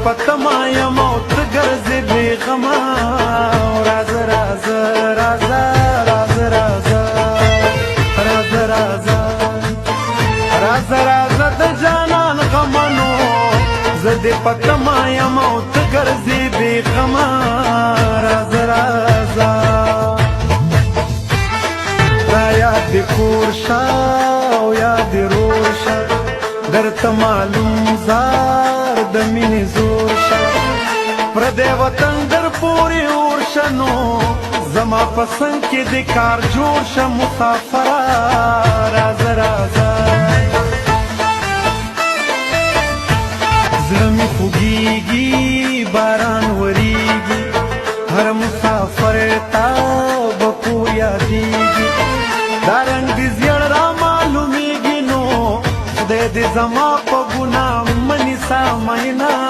پتما یم او ته ګرځې بېغمه راځه راځه راځه راځه راځه راځه راځه راځه راځه د جانان غمنو زه دې پتما یم او ته ګرځې بېغمه راځه راځه دا یاد دې کور شه او یاد دې رور شه درته معلوم زار د مینې زور شه پردی وطن در پورې اور شه نو زما په څنګ کې دې کار جوړ شه مسافره راځه راځه زړه مې خوږېږي باران ورېږي هر مسافر تا به کور یادېږي دا رنګ دې زیړ را معلومېږي نو خدای دې زما په ګناه منې سا مینا